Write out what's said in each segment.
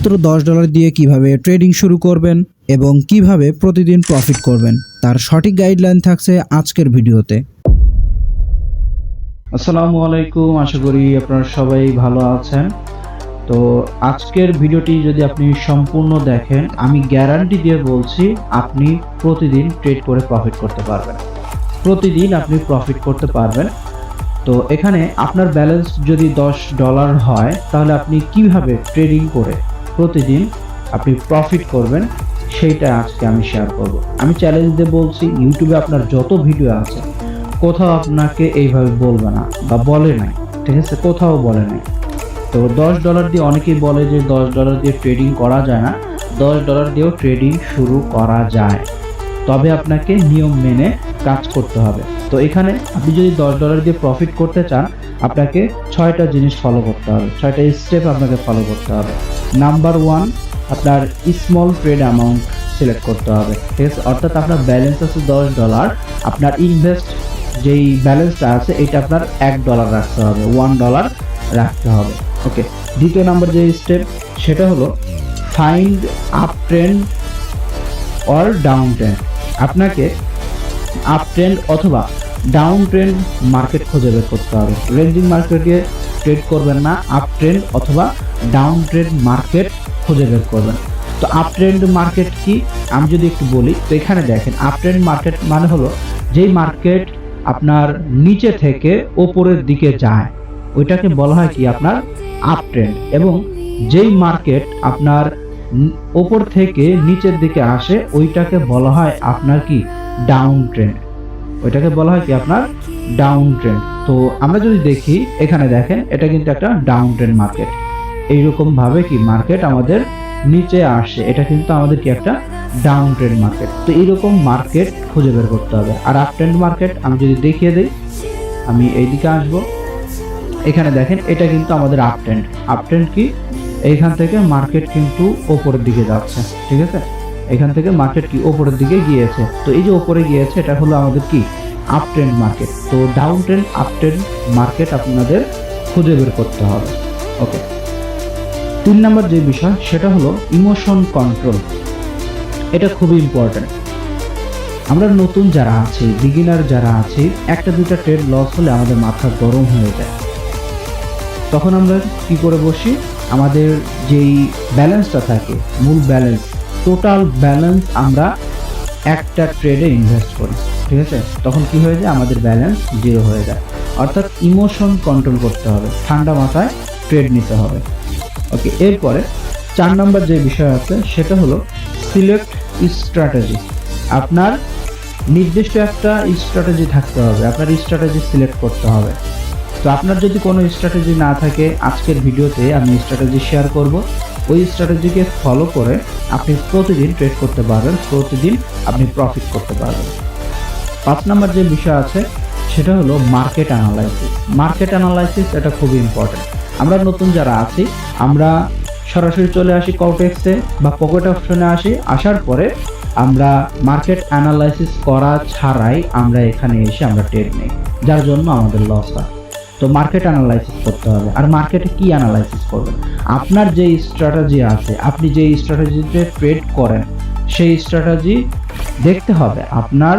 মাত্র $10 দিয়ে কিভাবে ট্রেডিং শুরু করবেন এবং কিভাবে প্রতিদিন প্রফিট করবেন তার সঠিক গাইডলাইন থাকছে আজকের ভিডিওতে। আসসালামু আলাইকুম, আশা করি আপনারা সবাই ভালো আছেন। তো আজকের ভিডিওটি যদি আপনি সম্পূর্ণ দেখেন, আমি গ্যারান্টি দিয়ে বলছি আপনি প্রতিদিন ট্রেড করে প্রফিট করতে পারবেন। প্রতিদিন আপনি প্রফিট করতে পারবেন। তো এখানে আপনার ব্যালেন্স যদি $10 হয়, তাহলে আপনি কিভাবে ট্রেডিং করে প্রতিদিন আপনি প্রফিট করবেন সেইটা আজকে আমি শেয়ার করব। আমি চ্যালেঞ্জ দিয়ে বলছি, ইউটিউবে আপনার যত ভিডিও আছে কোথাও আপনাকে এইভাবে বলবে না বা বলে নাই, ঠিক আছে, কোথাও বলে নাই। তো $10 দিয়ে অনেকেই বলে যে $10 দিয়ে ট্রেডিং করা যায় না। $10 দিয়েও ট্রেডিং শুরু করা যায়, তবে আপনাকে নিয়ম মেনে কাজ করতে হবে। তো এখানে আপনি যদি $10 দিয়ে প্রফিট করতে চান, আপনাকে 6টা জিনিস ফলো করতে হবে, 6টা স্টেপ আপনাকে ফলো করতে হবে। নাম্বার 1, আপনার স্মল ট্রেড অ্যামাউন্ট সিলেক্ট করতে হবে, ঠিক আছে। অর্থাৎ আপনার ব্যালেন্স আছে $10, আপনার ইনভেস্ট যেই ব্যালেন্সটা আছে এটা আপনার $1 রাখতে হবে, $1 রাখতে হবে। ওকে, দ্বিতীয় নাম্বার যে স্টেপ সেটা হলো find up trend or down trend. আপনাকে আপ ট্রেন্ড অথবা ডাউন ট্রেন্ড মার্কেট খুঁজে বের করতে হবে। রেঞ্জিং মার্কেটে ট্রেড করবেন না, আপ ট্রেন্ড অথবা ডাউন ট্রেন্ড মার্কেট খুঁজে বের করবেন। তো আপ ট্রেন্ড মার্কেট কি আমি যদি একটু বলি, তো এখানে দেখেন আপ ট্রেন্ড মার্কেট মানে হলো যেই মার্কেট আপনার নিচে থেকে ওপরের দিকে যায় ওইটাকে বলা হয় কি আপনার আপ ট্রেন্ড, এবং যেই মার্কেট আপনার ওপর থেকে নিচের দিকে আসে ওইটাকে বলা হয় আপনার কি ডাউন ট্রেন্ড, ওইটাকে বলা হয় কি আপনার ডাউন ট্রেন্ড। তো আমরা যদি দেখি এখানে দেখেন এটা কিন্তু একটা ডাউন ট্রেন্ড মার্কেট, এইরকম ভাবে কি মার্কেট আমাদের নিচে আসে, এটা কিন্তু আমাদের কি একটা ডাউন ট্রেন্ড মার্কেট। তো এইরকম মার্কেট খুঁজে বের করতে হবে। আর আপ ট্রেন্ড মার্কেট আমি যদি দেখিয়ে দিই, আমি এইদিকে আসবো, এখানে দেখেন এটা কিন্তু আমাদের আপ ট্রেন্ড। আপ ট্রেন্ড কি, এইখান থেকে মার্কেট কিন্তু ওপরের দিকে যাচ্ছে, ঠিক আছে, এখান থেকে মার্কেট কি ওপরের দিকে গিয়েছে। তো এই যে ওপরে গিয়েছে এটা হলো আমাদের কি আপ ট্রেন্ড মার্কেট। তো down trend up trend market আপনাদের খুঁজে বের করতে হবে। ওকে, 3 নাম্বার যে বিষয় সেটা হলো ইমোশন কন্ট্রোল। এটা খুবই ইম্পর্টেন্ট। আমরা নতুন যারা আছি, বিগিনার যারা আছি, একটা দুইটা ট্রেড লস হলে আমাদের মাথা গরম হয়ে যায়। তখন আমরা কি করে বসি, আমাদের যেই ব্যালেন্সটা থাকে মূল ব্যালেন্স, টোটাল ব্যালেন্স আমরা একটা ট্রেডে ইনভেস্ট করি, ঠিক আছে। তখন কি হয়ে যায়, আমাদের ব্যালেন্স 0 হয়ে যায়। অর্থাৎ ইমোশন কন্ট্রোল করতে হবে, ঠান্ডা মাথায় ট্রেড নিতে হবে। ওকে, এরপরে 4 নম্বর যে বিষয় আছে সেটা হলো সিলেক্ট স্ট্র্যাটেজি। আপনার নির্দিষ্ট একটা স্ট্র্যাটেজি থাকতে হবে, আপনার স্ট্র্যাটেজি সিলেক্ট করতে হবে। তো আপনার যদি কোনো স্ট্র্যাটেজি না থাকে, আজকের ভিডিওতে আমি স্ট্র্যাটেজি শেয়ার করব। ওই স্ট্র্যাটেজিকে ফলো করে আপনি প্রতিদিন ট্রেড করতে পারবেন, প্রতিদিন আপনি প্রফিট করতে পারবেন। 5 নম্বর যে বিষয় আছে সেটা হলো মার্কেট অ্যানালাইসিস। মার্কেট অ্যানালাইসিস এটা খুবই ইম্পর্টেন্ট। আমরা নতুন যারা আছি, আমরা সরাসরি চলে আসি কটেক্সে বা পকেট অপশনে আসার পরে আমরা মার্কেট অ্যানালাইসিস করা ছাড়াই আমরা এখানে এসে আমরা ট্রেড নেই, যার জন্য আমাদের লস হয়। তো মার্কেট অ্যানালাইসিস করতে হবে। আর মার্কেটে কি অ্যানালাইসিস করবেন, আপনার যে স্ট্র্যাটেজি আছে, আপনি যে স্ট্র্যাটেজিতে ট্রেড করেন সেই স্ট্র্যাটেজি দেখতে হবে আপনার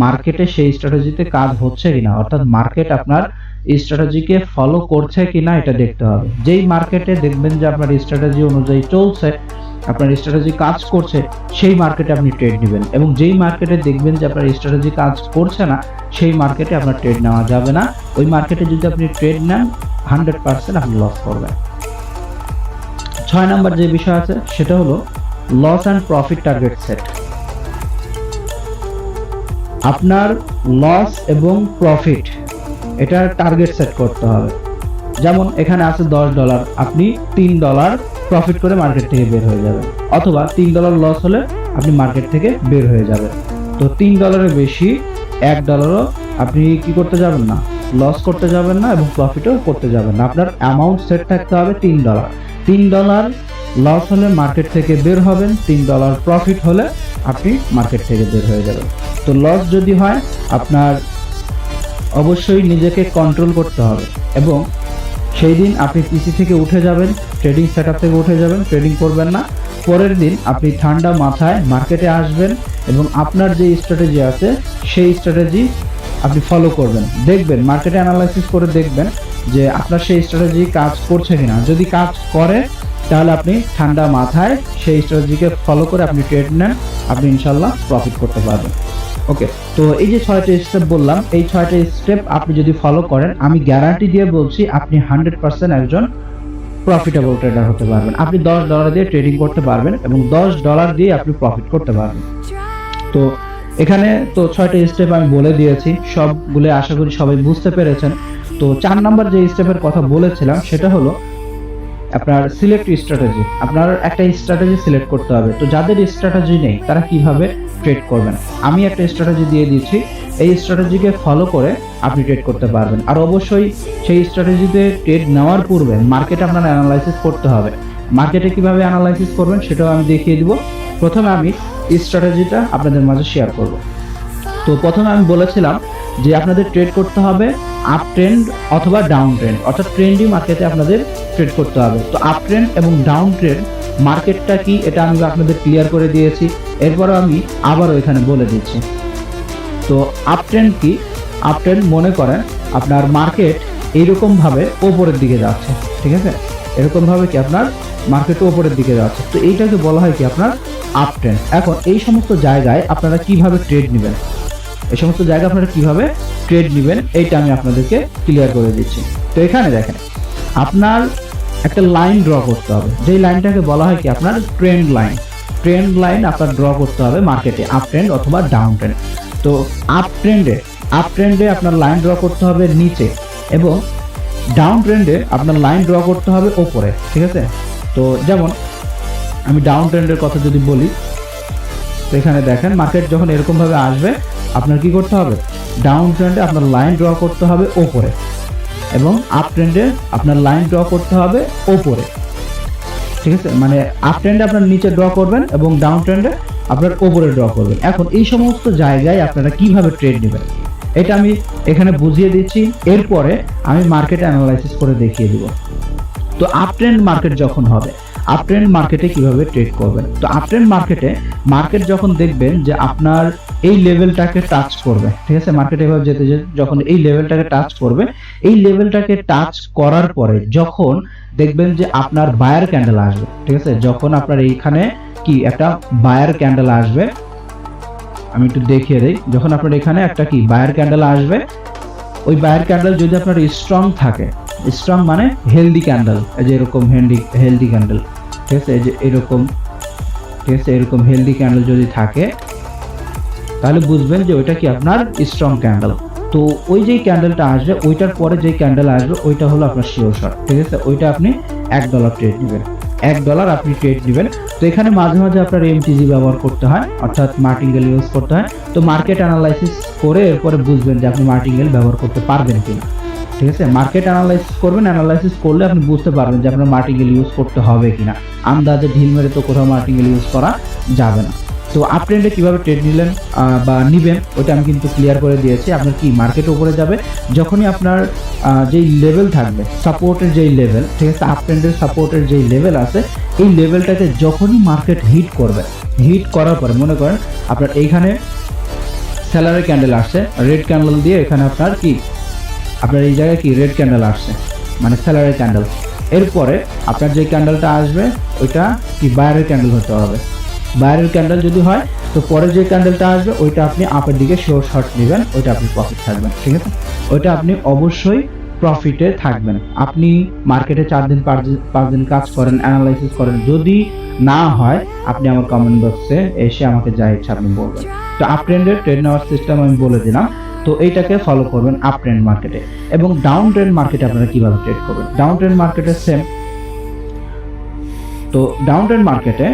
মার্কেটে সেই স্ট্র্যাটেজিতে কাজ হচ্ছে কিনা, অর্থাৎ মার্কেট আপনার স্ট্র্যাটেজিকে ফলো করছে কিনা এটা দেখতে হবে। যেই মার্কেটে দেখবেন যে আপনার স্ট্র্যাটেজি অনুযায়ী চলছে, আপনার স্ট্র্যাটেজি কাজ করছে, সেই মার্কেটে আপনি ট্রেড নেবেন। এবং যেই মার্কেটে দেখবেন যে আপনার স্ট্র্যাটেজি কাজ করছে না, সেই মার্কেটে আপনার ট্রেড নেওয়া যাবে না। ওই মার্কেটে যদি আপনি ট্রেড নেন 100% আপনি লস করবেন। 6 নাম্বার যে বিষয় আছে সেটা হলো loss and profit target set. আপনার লস এবং প্রফিট এটার টার্গেট সেট করতে হবে। যেমন এখানে আছে $10, আপনি $3 প্রফিট করে মার্কেট থেকে বের হয়ে যাবেন, অথবা $3 লস হলে আপনি মার্কেট থেকে বের হয়ে যাবেন। তো $3 বেশি $1 আপনি কি করতে যাবেন না, লস করতে যাবেন না এবং প্রফিটও করতে যাবেন না। আপনার অ্যামাউন্ট সেট থাকতে হবে $3। $3 লস হলে মার্কেট থেকে বের হবেন, $3 প্রফিট হলে আপনি মার্কেট থেকে বের হয়ে যাবেন। তো লস যদি হয় আপনার অবশ্যই নিজেকে কন্ট্রোল করতে হবে এবং সেই দিন আপনি পিসি থেকে উঠে যাবেন, ট্রেডিং সেটআপ থেকে উঠে যাবেন, ট্রেডিং করবেন না। পরের দিন আপনি ঠান্ডা মাথায় মার্কেটে আসবেন এবং আপনার যে স্ট্র্যাটেজি আছে সেই স্ট্র্যাটেজি আপনি ফলো করবেন। দেখবেন, মার্কেটে অ্যানালাইসিস করে দেখবেন যে আপনার সেই স্ট্র্যাটেজি কাজ করছে কিনা। যদি কাজ করে তাহলে আপনি ঠান্ডা মাথায় সেই স্ট্র্যাটেজিকে ফলো করে আপনি ট্রেড নেন, আপনি ইনশাল্লাহ প্রফিট করতে পারবেন। ওকে, তো এই যে 6টা স্টেপ বললাম, এই 6টা স্টেপ আপনি যদি ফলো করেন, আমি গ্যারান্টি দিয়ে বলছি আপনি 100% একজন প্রফিটেবল ট্রেডার হতে পারবেন। আপনি $10 দিয়ে ট্রেডিং করতে পারবেন এবং $10 দিয়ে আপনি প্রফিট করতে পারবেন। তো এখানে তো 6টা স্টেপ আমি বলে দিয়েছি, সবগুলো আশা করি সবাই বুঝতে পেরেছেন। তো 4 নাম্বার যে স্টেপের কথা বলেছিলাম সেটা হলো আপনার সিলেক্ট স্ট্র্যাটেজি। আপনার একটা স্ট্র্যাটেজি সিলেক্ট করতে হবে। তো যাদের স্ট্র্যাটেজি নেই তারা কিভাবে ট্রেড করবেন, আমি একটা স্ট্র্যাটেজি দিয়ে দিচ্ছি। এই স্ট্র্যাটেজিকে ফলো করে আপনি ট্রেড করতে পারবেন। আর অবশ্যই সেই স্ট্র্যাটেজিতে ট্রেড নেওয়ার পূর্বে মার্কেটে আপনার অ্যানালাইসিস করতে হবে। মার্কেটে কিভাবে অ্যানালাইসিস করবেন সেটাও আমি দেখিয়ে দিব। প্রথমে আমি স্ট্র্যাটেজিটা আপনাদের মাঝে শেয়ার করব। তো প্রথমে আমি বলেছিলাম যে আপনাদের ট্রেড করতে হবে আপ ট্রেন্ড অথবা ডাউন ট্রেন্ড, অর্থাৎ ট্রেন্ডি মার্কেটে আপনাদের ট্রেড করতে হবে। তো আপ ট্রেন্ড এবং ডাউন ট্রেন্ড মার্কেটটা কি এটা আমি আপনাদের ক্লিয়ার করে দিয়েছি। এরপরও আমি আবারও এখানে বলে দিচ্ছি। তো আপ ট্রেন্ড কি? আপ ট্রেন্ড মনে করেন আপনার মার্কেট এইরকম ভাবে ওপরের দিকে যাচ্ছে, ঠিক আছে, এরকম ভাবে কি আপনার মার্কেট ওপরের দিকে যাচ্ছে। তো এইটাকে বলা হয় কি আপনার আপ ট্রেন্ড। এখন এই সমস্ত জায়গায় আপনারা কিভাবে ট্রেড নেবেন, এই সমস্ত জায়গা আপনারা কিভাবে ট্রেড নেবেন এইটা আমি আপনাদেরকে ক্লিয়ার করে দিচ্ছি। তো এখানে দেখেন, আপনার একটা লাইন ড্র করতে হবে, যেই লাইনটাকে বলা হয় কি আপনার ট্রেন্ড লাইন। ট্রেন্ড লাইন আপনার ড্র করতে হবে মার্কেটে আপ ট্রেন্ড অথবা ডাউন ট্রেন্ড। তো আপ ট্রেন্ডে আপনার লাইন ড্র করতে হবে নিচে এবং ডাউন ট্রেন্ডে আপনার লাইন ড্র করতে হবে ওপরে, ঠিক আছে। তো যেমন আমি ডাউন ট্রেন্ডের কথা যদি বলি, তো এখানে দেখেন মার্কেট যখন এরকম ভাবে আসবে আপনার কি করতে হবে, ডাউন ট্রেন্ডে আপনার লাইন ড্র করতে হবে ওপরে এবং আপ ট্রেন্ডে আপনার লাইন ড্র করতে হবে ওপরে, ঠিক আছে। মানে আপ ট্রেন্ডে আপনার নিচে ড্র করবেন এবং ডাউন ট্রেন্ডে আপনার ওপরে ড্র করবেন। এখন এই সমস্ত জায়গায় আপনারা কিভাবে ট্রেড নেবেন এটা আমি এখানে বুঝিয়ে দিচ্ছি। এরপরে আমি মার্কেট অ্যানালাইসিস করে দেখিয়ে দিব। তো আপ ট্রেন্ড মার্কেট যখন হবে, আপ ট্রেন্ড মার্কেটে কিভাবে ট্রেড করবেন। তো আপ ট্রেন্ড মার্কেট যখন দেখবেন যে আপনার এই লেভেলটাকে টাচ করবে, ঠিক আছে, মার্কেটে এভাবে যেতে যেতে যখন এই লেভেলটাকে টাচ করবে, এই লেভেলটাকে টাচ করার পরে যখন দেখবেন যে আপনার বায়ার ক্যান্ডেল আসবে, ঠিক আছে, যখন আপনার এইখানে কি একটা বায়ার ক্যান্ডেল আসবে, আমি একটু দেখিয়ে দেই। যখন আপনার এখানে একটা কি বায়ার ক্যান্ডেল আসবে, ওই বায়ার ক্যান্ডেল যদি আপনার স্ট্রং থাকে, স্ট্রং মানে হেলদি ক্যান্ডেল, এই যে এরকম হেলদি ক্যান্ডেল, ঠিক আছে, এই যে এরকম, ঠিক আছে, এরকম হেলদি ক্যান্ডেল যদি থাকে তাহলে বুঝবেন যে ওইটা কি আপনার স্ট্রং ক্যান্ডেল। তো ওই যে ক্যান্ডেলটা আসবে, ওইটার পরে যে ক্যান্ডেল আসবে ওইটা হলো আপনার শিওর শর্ট, ঠিক আছে। ওইটা আপনি $1 ট্রেড নেবেন, $1 আপনি ট্রেড নেবেন। তো এখানে মাঝে মাঝে আপনার এমটিজি ব্যবহার করতে হয়, অর্থাৎ মার্টিঙ্গেল ইউজ করতে হয়। তো মার্কেট অ্যানালাইসিস করে এরপরে বুঝবেন যে আপনি মার্টিঙ্গেল ব্যবহার করতে পারবেন কিনা, ঠিক আছে। মার্কেট অ্যানালাইসিস করবেন, অ্যানালাইসিস করলে আপনি বুঝতে পারবেন যে আপনার মার্টিঙ্গেল ইউজ করতে হবে কিনা। আন্দাজে ঢিল মেরে তো কোথাও মার্টিঙ্গেল ইউজ করা যাবে না। তো আপ ট্রেন্ডে কিভাবে ট্রেড নিলেন বা নিবেন ওইটা আমি কিন্তু ক্লিয়ার করে দিয়েছি। আপনার কি মার্কেট উপরে যাবে যখনই আপনার যেই লেভেল থাকবে, সাপোর্টের যেই লেভেল, ঠিক আছে, আপ ট্রেন্ডের সাপোর্টের যেই লেভেল আছে, এই লেভেলটাকে যখনই মার্কেট হিট করবে, হিট করার পরে মনে করেন আপনার এইখানে সেলারের ক্যান্ডেল আসছে রেড ক্যান্ডেল দিয়ে, এখানে আপনার কি আপনার এই জায়গায় কি রেড ক্যান্ডেল আসছে মানে সেলারের ক্যান্ডেল। এরপরে আপনার যে ক্যান্ডেলটা আসবে ওইটা কি বায়ারের ক্যান্ডেল হতে হবে। বায়ারের ক্যান্ডেল যদি হয় তো পরে যে ক্যান্ডেলটা আসবে ওইটা আপনি আপের দিকে শিওর শর্ট নেবেন, ওইটা আপনি প্রফিট থাকবেন, ঠিক আছে। ওইটা আপনি অবশ্যই প্রফিটে থাকবেন। আপনি মার্কেটে 4 দিন 5 দিন কাজ করেন, অ্যানালাইসিস করেন, যদি না হয় আপনি আমার কমেন্ট বক্সে এসে আমাকে যা ইচ্ছা আপনি বলবেন। তো আপ ট্রেন্ডের ট্রেড নেওয়ার সিস্টেম আমি বলে দিলাম। তো এইটাকে ফলো করবেন আপ ট্রেন্ড মার্কেটে। এবং ডাউন ট্রেন্ড মার্কেটে আপনারা কিভাবে ট্রেড করবেন, ডাউন ট্রেন্ড মার্কেটে সেম। তো ডাউন ট্রেন্ড মার্কেটে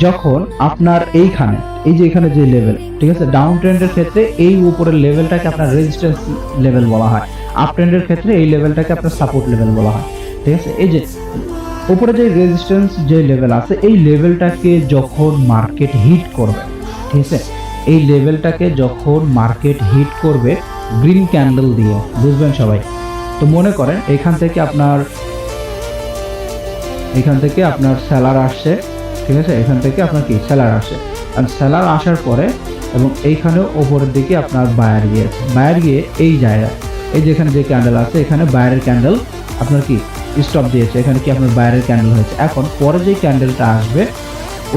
যখন আপনার এইখানে এই যে এখানে যে লেভেল, ঠিক আছে, ডাউন ট্রেন্ডের ক্ষেত্রে এই উপরের লেভেলটাকে আপনার রেজিস্ট্যান্স লেভেল বলা হয়, আপ ট্রেন্ডের ক্ষেত্রে এই লেভেলটাকে আপনার সাপোর্ট লেভেল বলা হয়, ঠিক আছে। এই যে উপরে যে রেজিস্ট্যান্স যে লেভেল আছে এই লেভেলটাকে যখন মার্কেট হিট করবে, ঠিক আছে, এই লেভেলটাকে যখন মার্কেট হিট করবে গ্রিন ক্যান্ডেল দিয়ে, বুঝবেন সবাই। তো তো মনে করেন এখান থেকে আপনার সেলার আসছে, ঠিক আছে, এখান থেকে আপনার কি সেলার আসে, আর সেলার আসার পরে এবং এইখানেও ওপরের দিকে আপনার বায়ার গিয়েছে, বায়ার গিয়ে এই জায়গায় এই যেখানে যে ক্যান্ডেল আছে এখানে বায়ারের ক্যান্ডেল আপনার কি স্টপ দিয়েছে, এখানে কি আপনার বায়ারের ক্যান্ডেল হয়েছে। এখন পরে যে ক্যান্ডেলটা আসবে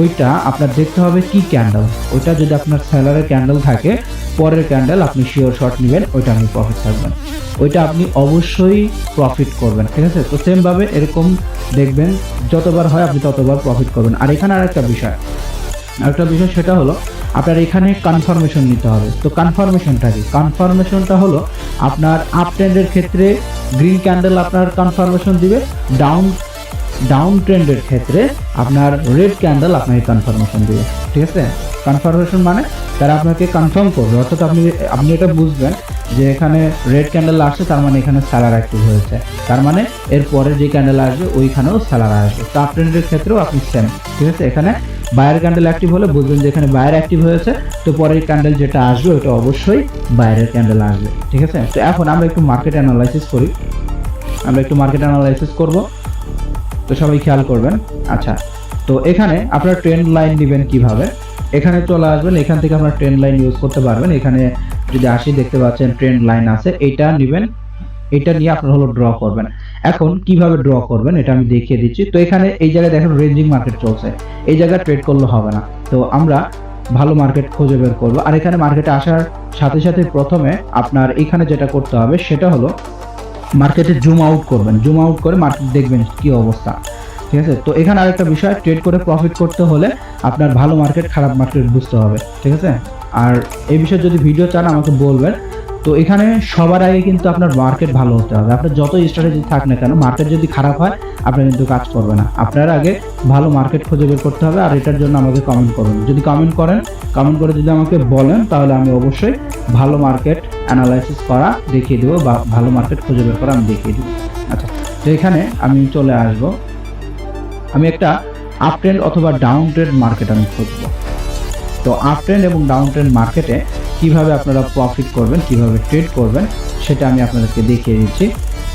ওইটা আপনার দেখতে হবে কি ক্যান্ডেল, ওইটা যদি আপনার সেলারের ক্যান্ডেল থাকে পরের ক্যান্ডেল আপনি শিওর শর্ট নেবেন, ওইটা আপনি প্রফিট থাকবেন, ওইটা আপনি অবশ্যই প্রফিট করবেন, ঠিক আছে। তো সেম ভাবে এরকম দেখবেন যতবার হয় আপনি ততবার প্রফিট করবেন। আর এখানে আরেকটা বিষয় সেটা হলো আপনার এখানে কনফার্মেশন নিতে হবে। তো কনফার্মেশনটা কি? কনফার্মেশনটা হলো আপনার আপ ট্রেন্ডের ক্ষেত্রে গ্রিন ক্যান্ডেল আপনার কনফার্মেশন দিবে, ডাউন ট্রেন্ডের ক্ষেত্রে আপনার রেড ক্যান্ডেল আপনাকে কনফার্মেশন দিবে, ঠিক আছে। কনফার্মেশন মানে তারা আপনাকে কনফার্ম করবে, অর্থাৎ আপনি এটা বুঝবেন যে এখানে রেড ক্যান্ডেল আসছে তার মানে এখানে সেলার অ্যাক্টিভ হয়েছে, তার মানে এরপরে যে ক্যান্ডেল আসবে ওইখানেও সেলার আসবে। তো আপ ট্রেন্ডের ক্ষেত্রেও আপনি সেম, ঠিক আছে। এখানে বায়ার ক্যান্ডেল অ্যাক্টিভ হলে বুঝবেন যে এখানে বায়ার অ্যাক্টিভ হয়েছে, তো পরের ক্যান্ডেল যেটা আসবে ওটা অবশ্যই বায়ারের ক্যান্ডেল আসবে, ঠিক আছে। তো এখন আমরা একটু মার্কেট অ্যানালাইসিস করব, তো সবাই খেয়াল করবেন। আচ্ছা, তো এখানে আপনার ট্রেন্ড লাইন নেবেন কিভাবে, এখানে চলে আসবেন, এখান থেকে আপনার ট্রেন্ড লাইন ইউজ করতে পারবেন। এখানে যদি আসি দেখতে পাচ্ছেন ট্রেন্ড লাইন আছে, এটা নেবেন, এটা নিয়ে আপনার হলো ড্র করবেন। এখন কিভাবে ড্র করবেন এটা আমি দেখিয়ে দিচ্ছি। তো এখানে এই জায়গায় দেখেন রেঞ্জিং মার্কেট চলছে, এই জায়গায় ট্রেড করলে হবে না, তো আমরা ভালো মার্কেট খুঁজে বের করব। আর এখানে মার্কেটে আসার সাথে সাথে প্রথমে আপনার এখানে যেটা করতে হবে সেটা হলো মার্কেটে জুম আউট করবেন, জুম আউট করে মার্কেট দেখবেন কি অবস্থা, ঠিক আছে। তো এখানে আরেকটা বিষয়, ট্রেড করে প্রফিট করতে হলে আপনার ভালো মার্কেট খারাপ মার্কেট বুঝতে হবে, ঠিক আছে। আর এই বিষয়ে যদি ভিডিও চান আমাকে বলবেন। তো এখানে সবার আগে কিন্তু আপনার মার্কেট ভালো হতে হবে, আপনার যত স্ট্র্যাটেজি থাক না কেন মার্কেট যদি খারাপ হয় আপনার কিন্তু কাজ করবে না। আপনার আগে ভালো মার্কেট খুঁজে বের করতে হবে, আর এটার জন্য আমাকে কমেন্ট করুন। যদি কমেন্ট করে যদি আমাকে বলেন তাহলে আমি অবশ্যই ভালো মার্কেট অ্যানালাইসিস করা দেখিয়ে দেবো, বা ভালো মার্কেট খুঁজে বের করা আমি দেখিয়ে দেবো। আচ্ছা, তো এখানে আমি চলে আসব, আমি একটা আপ ট্রেন্ড অথবা ডাউন ট্রেন্ড মার্কেট আমি খুঁজবো। তো আপ ট্রেন্ড এবং ডাউন ট্রেন্ড মার্কেটে কিভাবে আপনারা প্রফিট করবেন, কিভাবে ট্রেড করবেন সেটা আমি আপনাদেরকে দেখিয়ে দিচ্ছি।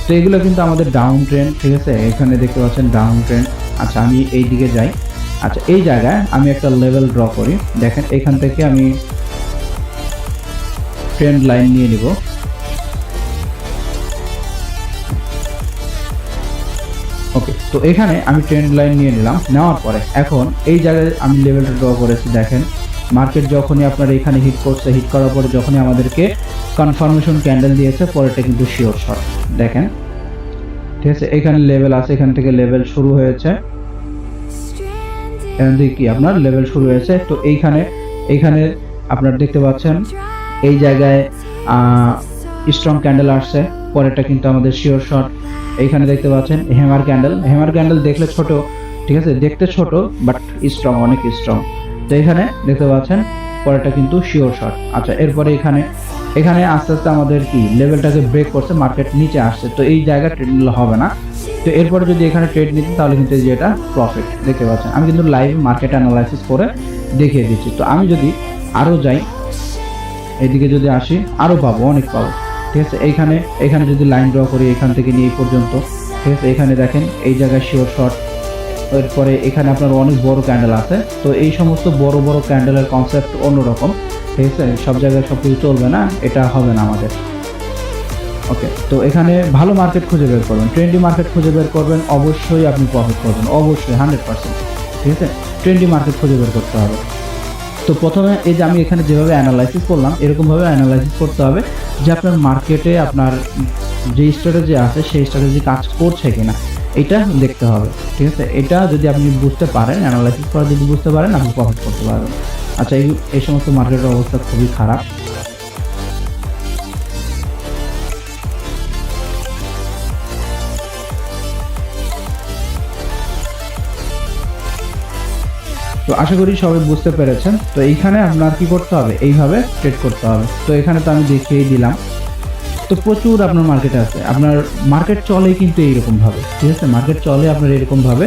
তো এগুলো কিন্তু আমাদের ডাউন ট্রেন্ড, ঠিক আছে, এখানে দেখতে পাচ্ছেন ডাউন ট্রেন্ড। আচ্ছা, আমি এই দিকে যাই। আচ্ছা, এই জায়গায় আমি একটা লেভেল ড্র করি, দেখেন এখান থেকে আমি ট্রেন্ড লাইন নিয়ে নিব। ওকে, তো এখানে আমি ট্রেন্ড লাইন নিয়ে নিলাম, নেওয়ার পরে এখন এই জায়গায় আমি লেভেলটা ড্র করেছি। দেখেন মার্কেট যখনই আপনার এখানে হিট করছে, হিট করার পরে যখনই আমাদেরকে কনফার্মেশন ক্যান্ডেল দিয়েছে পরেরটা কিন্তু শিওর শর্ট, দেখেন, ঠিক আছে। এখানে লেভেল আছে, এখান থেকে লেভেল শুরু হয়েছে, এখান থেকে কি আপনার লেভেল শুরু হয়েছে। তো এইখানে আপনার দেখতে পাচ্ছেন এই জায়গায় স্ট্রং ক্যান্ডেল আসছে, পরেরটা কিন্তু আমাদের শিওর শর্ট। এইখানে দেখতে পাচ্ছেন হ্যামার ক্যান্ডেল দেখলে ছোট, ঠিক আছে, দেখতে ছোট বাট স্ট্রং, অনেক স্ট্রং। তো এখানে দেখতে পাচ্ছেন পরেরটা কিন্তু শিওর শর্ট। আচ্ছা, এরপরে এখানে আস্তে আস্তে আমাদের কি লেভেলটাকে ব্রেক করছে, মার্কেট নিচে আসছে, তো এই জায়গা ট্রেড নিলে হবে না। তো এরপরে যদি এখানে ট্রেড নিতেন তাহলে কিন্তু এই যেটা প্রফিট দেখতে পাচ্ছেন। আমি কিন্তু লাইভ মার্কেট অ্যানালাইসিস করে দেখিয়ে দিচ্ছি। তো আমি যদি আরও যাই, এদিকে যদি আসি আরও পাবো, অনেক পাবো, ঠিক আছে। এখানে যদি লাইন ড্র করি এখান থেকে নিয়ে এই পর্যন্ত, ঠিক আছে, এখানে দেখেন এই জায়গায় শিওর শর্ট। এরপরে এখানে আপনার অনেক বড় ক্যান্ডেল আছে। তো এই সমস্ত বড় বড় ক্যান্ডেলের কনসেপ্ট অন্যরকম, ঠিক আছে, সব জায়গায় সব কিছু চলবে না, এটা হবে না আমাদের। ওকে, তো এখানে ভালো মার্কেট খুঁজে বের করবেন, ট্রেন্ডি মার্কেট খুঁজে বের করবেন, অবশ্যই আপনি প্রফিট করবেন, অবশ্যই 100%, ঠিক আছে। ট্রেন্ডি মার্কেট খুঁজে বের করতে হবে। তো প্রথমে এই যে আমি এখানে যেভাবে অ্যানালাইসিস করলাম এরকমভাবে অ্যানালাইসিস করতে হবে যে আপনার মার্কেটে আপনার যে স্ট্র্যাটেজি আছে সেই স্ট্র্যাটেজি কাজ করছে কিনা, এটা দেখতে হবে, ঠিক আছে। এটা যদি আপনি বুঝতে পারেন, অ্যানালাইসিস করা যদি বুঝতে পারেন, আপনি প্রফিট করতে পারবেন। আচ্ছা, এই সমস্ত মার্কেটের অবস্থা খুবই খারাপ। তো আশা করি সবাই বুঝতে পেরেছেন। তো এইখানে আপনার কি করতে হবে, এইভাবে ট্রেড করতে হবে। তো এখানে তো আমি দেখিয়েই দিলাম। তো প্রচুর আপনার মার্কেট আছে, আপনার মার্কেট চলে কিন্তু এইরকম ভাবে, ঠিক আছে, মার্কেট চলে আপনার এরকম ভাবে।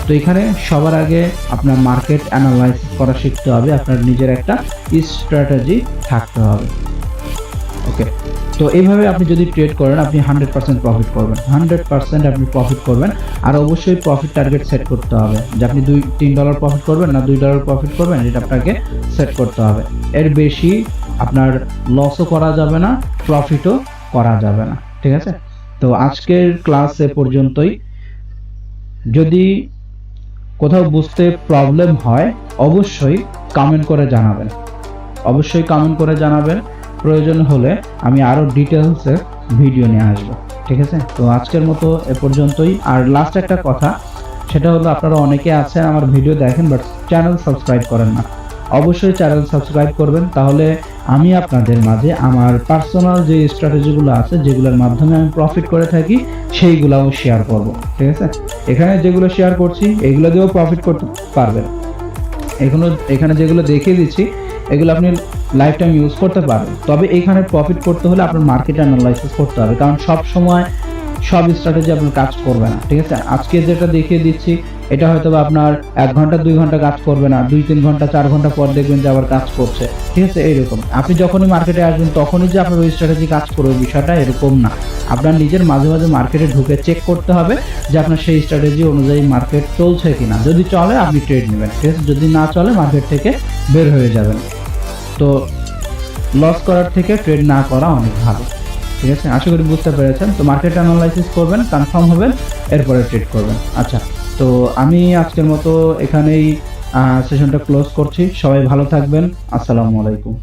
তো এখানে সবার আগে আপনার মার্কেট অ্যানালাইসিস করা শিখতে হবে, আপনার নিজের একটা স্ট্র্যাটেজি থাকতে হবে। ওকে, তো এইভাবে আপনি যদি ট্রেড করেন আপনি 100% প্রফিট করবেন, 100% আপনি প্রফিট করবেন। আর অবশ্যই প্রফিট টার্গেট সেট করতে হবে যে আপনি $3 প্রফিট করবেন না $2 প্রফিট করবেন, এটা আপনাকে সেট করতে হবে। এর বেশি আপনার লসও করা যাবে না, প্রফিটও করা যাবে না, ঠিক আছে? তো আজকের ক্লাস এ পর্যন্তই। যদি কোথাও বুঝতে প্রবলেম হয় অবশ্যই কমেন্ট করে জানাবেন, অবশ্যই কমেন্ট করে জানাবেন। প্রয়োজন হলে আমি আরো ডিটেলসে ভিডিও নিয়ে আসবো, ঠিক আছে? তো আজকের মতো এ পর্যন্তই। আর লাস্ট একটা কথা, সেটা হলো আপনারা অনেকে আছেন আমার ভিডিও দেখেন বাট চ্যানেল সাবস্ক্রাইব করেন না। অবশ্যই চ্যানেল সাবস্ক্রাইব করবেন, তাহলে আমি আপনাদের মাঝে আমার পার্সোনাল যে স্ট্র্যাটেজিগুলো আছে যেগুলোর মাধ্যমে আমি প্রফিট করে থাকি সেইগুলোও শেয়ার করব, ঠিক আছে? এখানে যেগুলো শেয়ার করছি এগুলো দিয়েও প্রফিট করতে পারবেন। এখানে যেগুলো দেখিয়ে দিচ্ছি এগুলো আপনি লাইফ টাইম ইউজ করতে পারবেন। তবে এখানে প্রফিট করতে হলে আপনার মার্কেট অ্যানালাইসিস করতে হবে, কারণ সব সময় সব স্ট্র্যাটেজি আপনার কাজ করবে না, ঠিক আছে? আজকে যেটা দেখিয়ে দিচ্ছি এটা হয়তো বা আপনার 1 ঘন্টা 2 ঘন্টা কাজ করবে না, 2-3 ঘন্টা 4 ঘন্টা পর দেখবেন যে আবার কাজ করছে, ঠিক আছে? এইরকম আপনি যখনই মার্কেটে আসবেন তখনই যে আপনার ওই স্ট্র্যাটেজি কাজ করবে বিষয়টা এরকম না। আপনার নিজের মাঝে মাঝে মার্কেটে ঢুকে চেক করতে হবে যে আপনার সেই স্ট্র্যাটেজি অনুযায়ী মার্কেট চলছে কিনা। যদি চলে আপনি ট্রেড নেবেন, ঠিক আছে? যদি না চলে মার্কেট থেকে বের হয়ে যাবেন। তো লস করার থেকে ট্রেড না করা অনেক ভালো, ঠিক আছে? আশা করি বুঝতে পেরেছেন। তো মার্কেট অ্যানালাইসিস করবেন, কনফার্ম হবেন, এরপরে ট্রেড করবেন। আচ্ছা, তো আমি আজকের মতো এখানেই সেশনটা ক্লোজ করছি। সবাই ভালো থাকবেন। আসসালামু আলাইকুম।